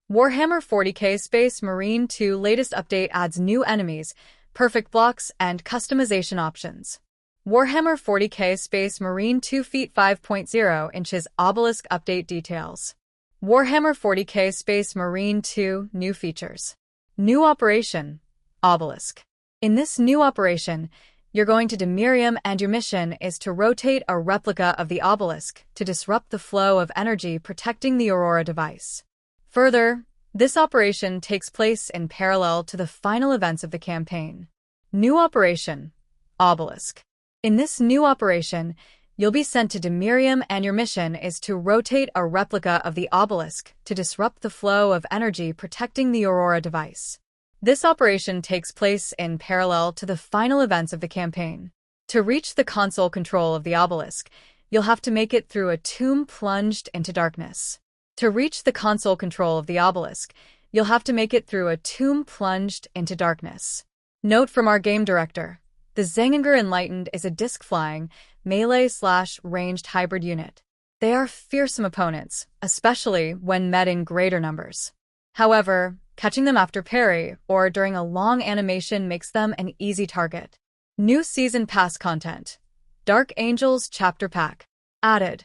Warhammer 40K Space Marine 2 latest update adds new enemies, perfect blocks, and customization options. Warhammer 40K Space Marine 2 feet 5.0 inches Obelisk update details. Warhammer 40K Space Marine 2 new features. New operation, Obelisk. In this new operation, you're going to Demerium and your mission is to rotate a replica of the Obelisk to disrupt the flow of energy protecting the Aurora device. Further, this operation takes place in parallel to the final events of the campaign. New operation, Obelisk. In this new operation, you'll be sent to Demerium and your mission is to rotate a replica of the Obelisk to disrupt the flow of energy protecting the Aurora device. This operation takes place in parallel to the final events of the campaign. To reach the console control of the Obelisk, you'll have to make it through a tomb plunged into darkness. To reach the console control of the Obelisk, you'll have to make it through a tomb plunged into darkness. Note from our game director: the Zenginger Enlightened is a disc-flying, melee/ranged hybrid unit. They are fearsome opponents, especially when met in greater numbers. However, catching them after parry or during a long animation makes them an easy target. New Season Pass content. Dark Angels Chapter Pack. Added.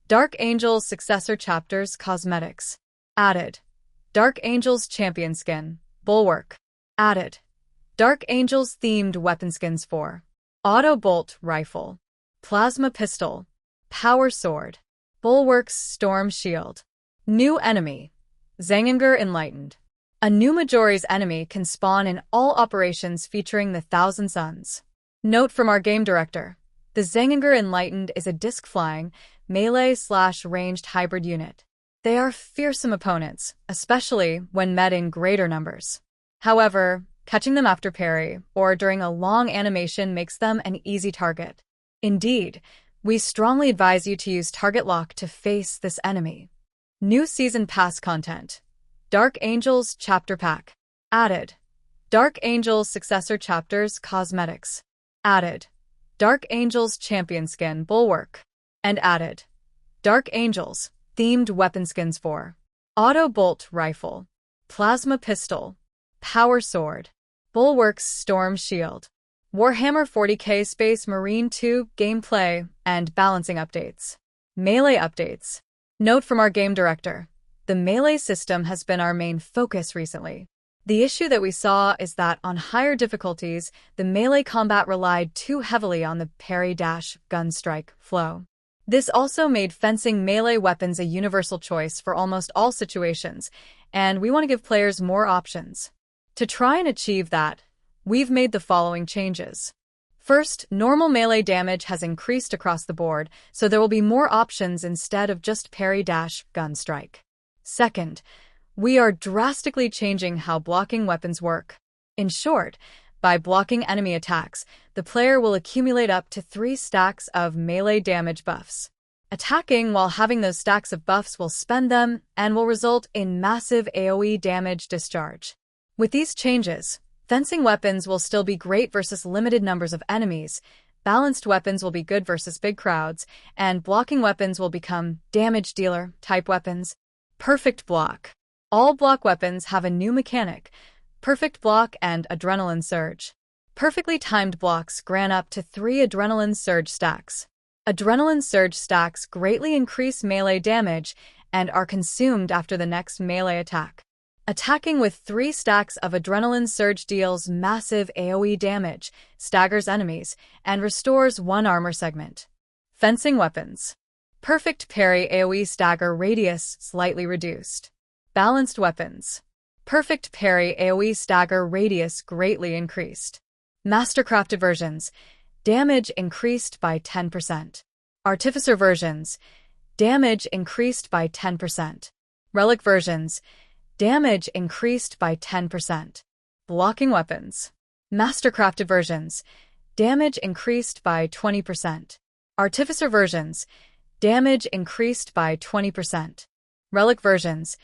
Dark Angels Successor Chapters Cosmetics. Added. Dark Angels Champion Skin, Bulwark. Added. Dark Angels Themed Weapon Skins for Auto Bolt Rifle, Plasma Pistol, Power Sword, Bulwark's Storm Shield. New Enemy, Zenginger Enlightened. A new Majori's enemy can spawn in all operations featuring the Thousand Suns. Note from our game director: the Zenginger Enlightened is a disc-flying, melee/ranged hybrid unit. They are fearsome opponents, especially when met in greater numbers. However, catching them after parry or during a long animation makes them an easy target. Indeed, we strongly advise you to use target lock to face this enemy. New Season Pass content. Dark Angels Chapter Pack. Added. Dark Angels Successor Chapters Cosmetics. Added. Dark Angels Champion Skin Bulwark. And added. Dark Angels Themed Weapon Skins for Auto Bolt Rifle, Plasma Pistol, Power Sword, Bulwark's Storm Shield. Warhammer 40K Space Marine 2 gameplay and balancing updates. Melee updates. Note from our game director: the melee system has been our main focus recently. The issue that we saw is that on higher difficulties, the melee combat relied too heavily on the parry-dash-gun strike flow. This also made fencing melee weapons a universal choice for almost all situations, and we want to give players more options. To try and achieve that, we've made the following changes. First, normal melee damage has increased across the board, so there will be more options instead of just parry-dash-gun strike. Second, we are drastically changing how blocking weapons work. In short, by blocking enemy attacks, the player will accumulate up to 3 stacks of melee damage buffs. Attacking while having those stacks of buffs will spend them and will result in massive AoE damage discharge. With these changes, fencing weapons will still be great versus limited numbers of enemies, balanced weapons will be good versus big crowds, and blocking weapons will become damage dealer type weapons. Perfect block. All block weapons have a new mechanic: Perfect Block and Adrenaline Surge. Perfectly timed blocks grant up to 3 Adrenaline Surge stacks. Adrenaline Surge stacks greatly increase melee damage and are consumed after the next melee attack. Attacking with 3 stacks of Adrenaline Surge deals massive AoE damage, staggers enemies, and restores 1 armor segment. Fencing weapons. Perfect Parry AoE stagger radius slightly reduced. Balanced weapons. Perfect Parry AoE stagger radius greatly increased. Mastercrafted versions. Damage increased by 10%. Artificer versions. Damage increased by 10%. Relic versions. Damage increased by 10%. Blocking weapons. Mastercrafted versions. Damage increased by 20%. Artificer versions. Damage increased by 20%. Relic versions.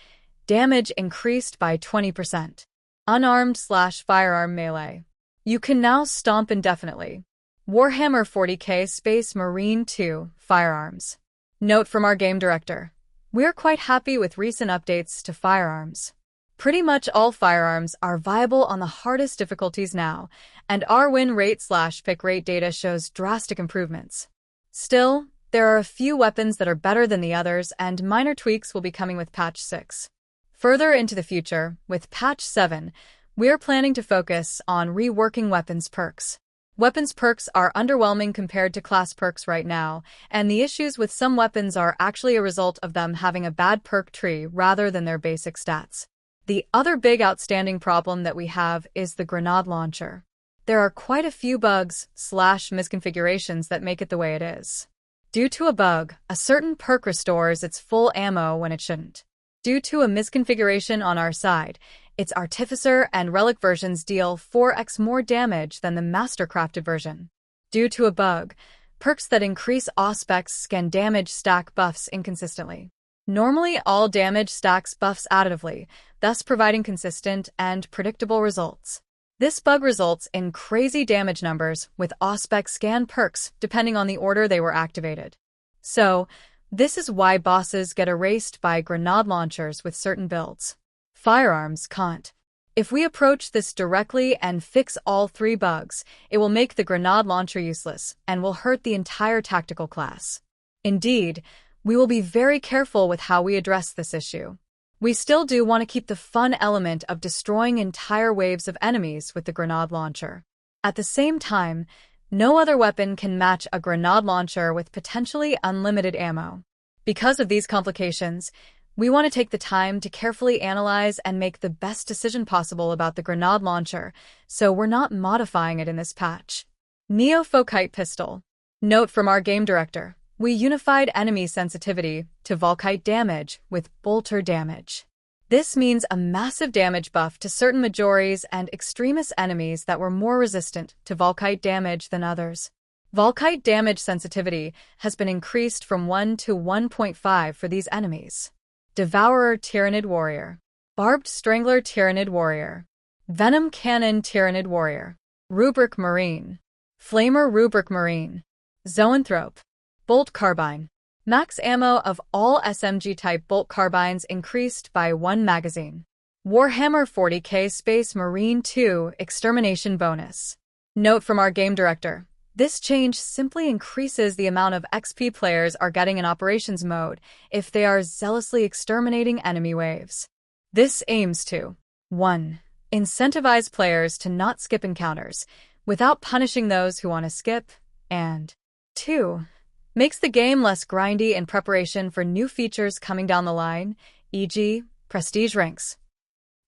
Damage increased by 20%. Unarmed/firearm melee. You can now stomp indefinitely. Warhammer 40K Space Marine 2 Firearms. Note from our game director: we're quite happy with recent updates to firearms. Pretty much all firearms are viable on the hardest difficulties now, and our win rate/pick rate data shows drastic improvements. Still, there are a few weapons that are better than the others, and minor tweaks will be coming with patch 6. Further into the future, with patch 7, we are planning to focus on reworking weapons perks. Weapons perks are underwhelming compared to class perks right now, and the issues with some weapons are actually a result of them having a bad perk tree rather than their basic stats. The other big outstanding problem that we have is the grenade launcher. There are quite a few bugs/misconfigurations that make it the way it is. Due to a bug, a certain perk restores its full ammo when it shouldn't. Due to a misconfiguration on our side, its Artificer and Relic versions deal 4x more damage than the Mastercrafted version. Due to a bug, perks that increase Auspex can damage stack buffs inconsistently. Normally, all damage stacks buffs additively, thus providing consistent and predictable results. This bug results in crazy damage numbers with Auspex scan perks depending on the order they were activated. So, this is why bosses get erased by grenade launchers with certain builds. Firearms can't. If we approach this directly and fix all 3 bugs, it will make the grenade launcher useless and will hurt the entire tactical class. Indeed, we will be very careful with how we address this issue. We still do want to keep the fun element of destroying entire waves of enemies with the grenade launcher. At the same time, no other weapon can match a grenade launcher with potentially unlimited ammo. Because of these complications, we want to take the time to carefully analyze and make the best decision possible about the grenade launcher, so we're not modifying it in this patch. Neophokite Pistol. Note from our game director. We unified enemy sensitivity to Volkite damage with bolter damage. This means a massive damage buff to certain Majoris and extremist enemies that were more resistant to Volkite damage than others. Volkite damage sensitivity has been increased from 1 to 1.5 for these enemies. Devourer Tyrannid Warrior, Barbed Strangler Tyrannid Warrior, Venom Cannon Tyrannid Warrior, Rubric Marine, Flamer Rubric Marine, Zoanthrope, Bolt Carbine. Max ammo of all SMG-type bolt carbines increased by 1 magazine. Warhammer 40K Space Marine 2 Extermination Bonus. Note from our game director. This change simply increases the amount of XP players are getting in operations mode if they are zealously exterminating enemy waves. This aims to 1. Incentivize players to not skip encounters without punishing those who want to skip, and 2. Makes the game less grindy in preparation for new features coming down the line, e.g., prestige ranks.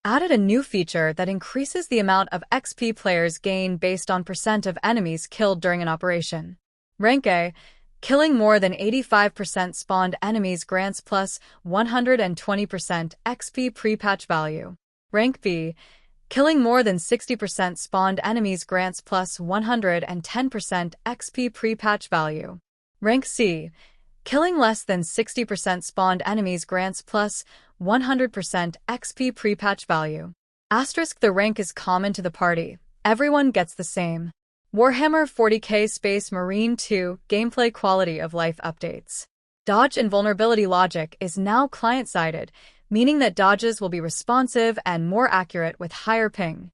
Added a new feature that increases the amount of XP players gain based on % of enemies killed during an operation. Rank A, killing more than 85% spawned enemies grants plus 120% XP pre-patch value. Rank B, killing more than 60% spawned enemies grants plus 110% XP pre-patch value. Rank C, killing less than 60% spawned enemies grants plus 100% XP pre-patch value. Asterisk the rank is common to the party. Everyone gets the same. Warhammer 40K Space Marine 2 Gameplay Quality of Life Updates. Dodge and vulnerability logic is now client-sided, meaning that dodges will be responsive and more accurate with higher ping.